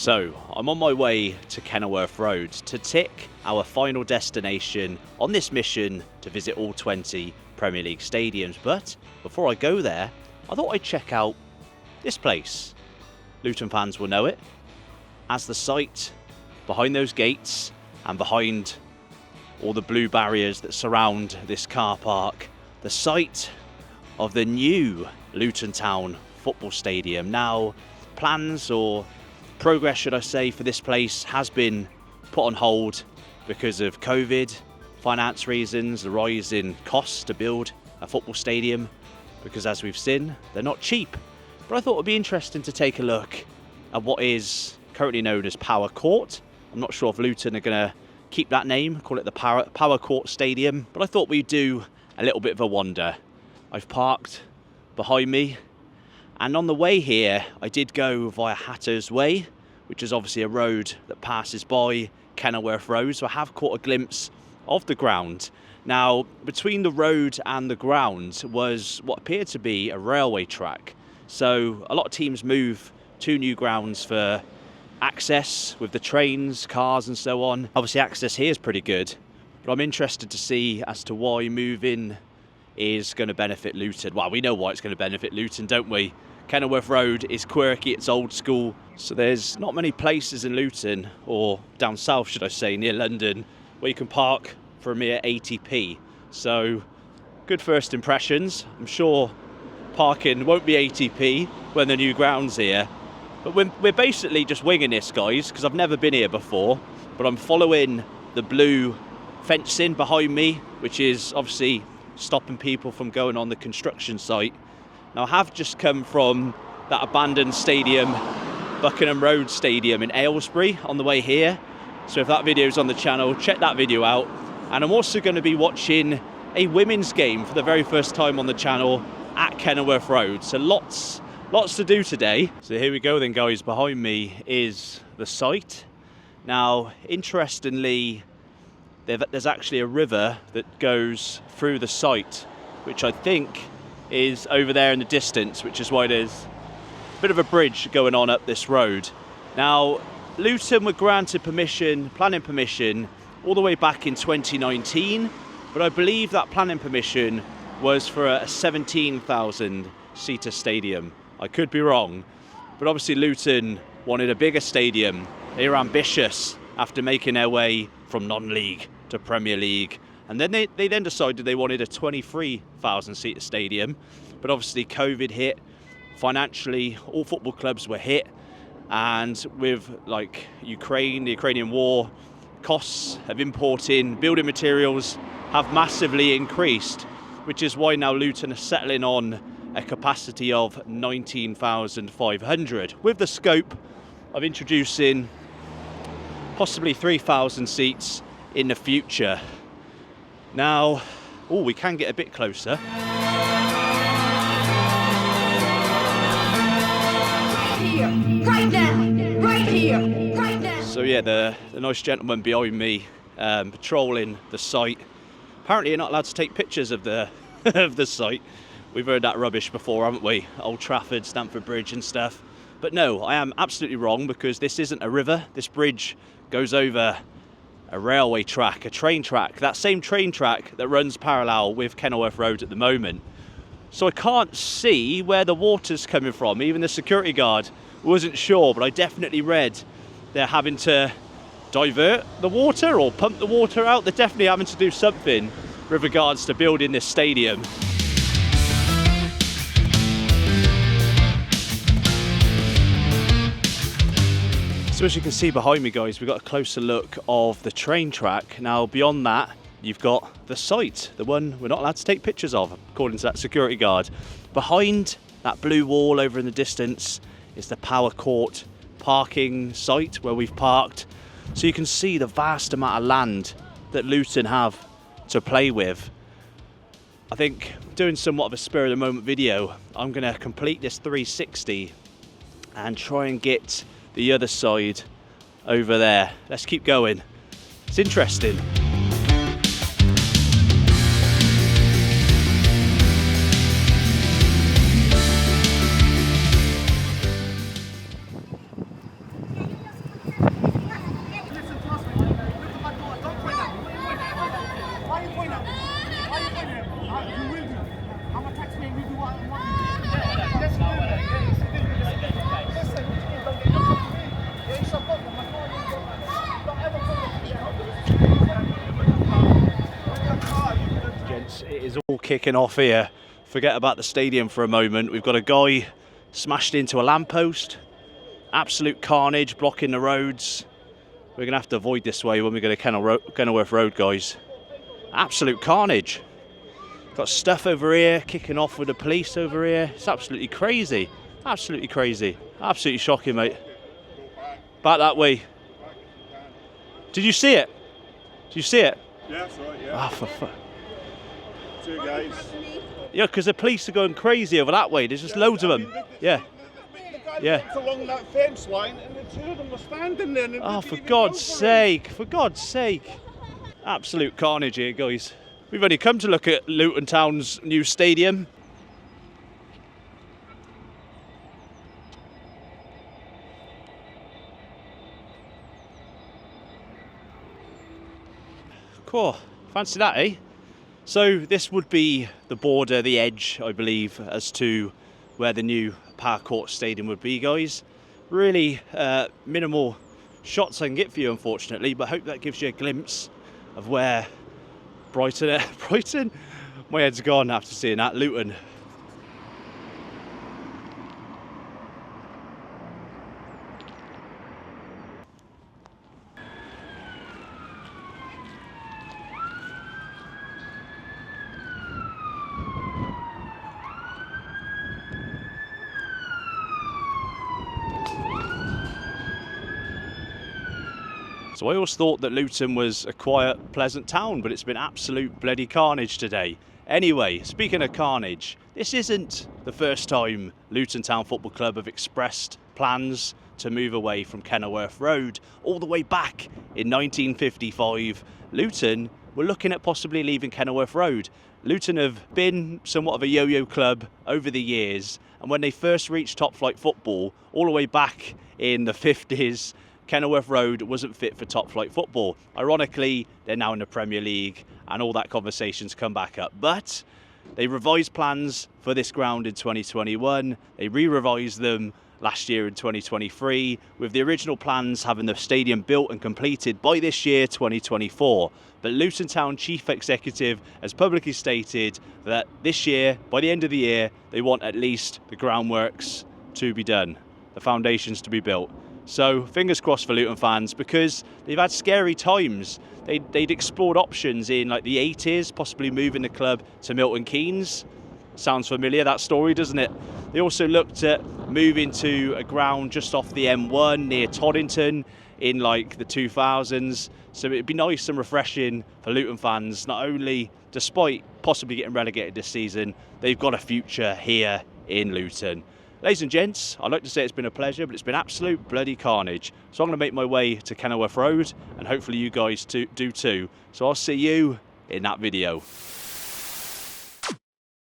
So, I'm on my way to Kenilworth Road to tick our final destination on this mission to visit all 20 Premier League stadiums. But before I go there, I thought I'd check out this place. Luton fans will know it as the site behind those gates and behind all the blue barriers that surround this car park. The site of the new Luton Town Football Stadium. Now, plans or progress, should I say, for this place has been put on hold because of COVID, finance reasons, the rise in costs to build a football stadium, because as we've seen, they're not cheap. But I thought it would be interesting to take a look at what is currently known as Power Court. I'm not sure if Luton are going to keep that name, call it the Power Court Stadium, but I thought we'd do a little bit of a wander. I've parked behind me, and on the way here, I did go via Hatter's Way, which is obviously a road that passes by Kenilworth Road, so I have caught a glimpse of the ground. Now, between the road and the ground was what appeared to be a railway track. So a lot of teams move to new grounds for access with the trains, cars and so on. Obviously access here is pretty good, but I'm interested to see as to why moving is going to benefit Luton. Well, we know why it's going to benefit Luton, don't we? Kenilworth Road is quirky, it's old school, so there's not many places in Luton, or down south should I say, near London, where you can park for a mere 80p. So, good first impressions. I'm sure parking won't be 80p when the new ground's here, but we're basically just winging this, guys, because I've never been here before, but I'm following the blue fencing behind me, which is obviously stopping people from going on the construction site. Now, I have just come from that abandoned stadium, Buckingham Road Stadium in Aylesbury, on the way here. So if that video's on the channel, check that video out. And I'm also going to be watching a women's game for the very first time on the channel at Kenilworth Road. So lots to do today. So here we go then, guys. Behind me is the site. Now, interestingly, there's actually a river that goes through the site, which I think is over there in the distance, which is why there's a bit of a bridge going on up this road. Now, Luton were granted planning permission, all the way back in 2019, but I believe that planning permission was for a 17,000 seater stadium. I could be wrong, but obviously Luton wanted a bigger stadium. They were ambitious after making their way from non-league to Premier League. And then they then decided they wanted a 23,000 seater stadium. But obviously COVID hit. Financially, all football clubs were hit. And with like the Ukrainian war, costs of importing building materials have massively increased, which is why now Luton are settling on a capacity of 19,500, with the scope of introducing possibly 3,000 seats in the future. Now, we can get a bit closer. Right now, right here, right now. So yeah, the nice gentleman behind me patrolling the site. Apparently you're not allowed to take pictures of the of the site. We've heard that rubbish before, haven't we? Old Trafford, Stamford Bridge and stuff. But no, I am absolutely wrong, because this isn't a river. This bridge goes over a railway track, a train track, that same train track that runs parallel with Kenilworth Road at the moment. So I can't see where the water's coming from. Even the security guard wasn't sure, but I definitely read they're having to divert the water or pump the water out. They're definitely having to do something with regards to building this stadium. So as you can see behind me, guys, we've got a closer look of the train track. Now, beyond that, you've got the site, the one we're not allowed to take pictures of, according to that security guard. Behind that blue wall over in the distance is the Power Court parking site where we've parked. So you can see the vast amount of land that Luton have to play with. I think doing somewhat of a spur of the moment video, I'm going to complete this 360 and try and get the other side over there. Let's keep going. It's interesting. is all kicking off here. Forget about the stadium for a moment. We've got a guy smashed into a lamppost. Absolute carnage blocking the roads. We're going to have to avoid this way when we go to Kenilworth Road, guys. Absolute carnage. Got stuff over here kicking off with the police over here. It's absolutely crazy. Absolutely crazy. Absolutely shocking, mate. Back that way. Did you see it? Did you see it? Yeah, that's right, yeah. Ah, for fuck. Two guys. Yeah, because the police are going crazy over that way. There's just loads of them. Yeah. Yeah. Along that fence line, and the two of them were standing there. And Oh, for God's sake. For God's sake. Absolute carnage here, guys. We've only come to look at Luton Town's new stadium. Cool. Fancy that, eh? So this would be the border, the edge, I believe, as to where the new Park Court Stadium would be, guys. Really minimal shots I can get for you, unfortunately, but I hope that gives you a glimpse of where Brighton, my head's gone after seeing that, Luton. So I always thought that Luton was a quiet, pleasant town, but it's been absolute bloody carnage today. Anyway, speaking of carnage, this isn't the first time Luton Town Football Club have expressed plans to move away from Kenilworth Road. All the way back in 1955, Luton were looking at possibly leaving Kenilworth Road. Luton have been somewhat of a yo-yo club over the years, and when they first reached top flight football, all the way back in the 50s, Kenilworth Road wasn't fit for top flight football. Ironically, they're now in the Premier League and all that conversation's come back up. But they revised plans for this ground in 2021. They re-revised them last year in 2023, with the original plans having the stadium built and completed by this year, 2024. But Luton Town Chief Executive has publicly stated that this year, by the end of the year, they want at least the groundworks to be done, the foundations to be built. So fingers crossed for Luton fans, because they've had scary times. They'd explored options in like the 80s, possibly moving the club to Milton Keynes. Sounds familiar, that story, doesn't it? They also looked at moving to a ground just off the M1 near Toddington in like the 2000s. So it'd be nice and refreshing for Luton fans. Not only, despite possibly getting relegated this season, they've got a future here in Luton. Ladies and gents, I'd like to say it's been a pleasure, but it's been absolute bloody carnage. So I'm going to make my way to Kenilworth Road, and hopefully you guys do too. So I'll see you in that video.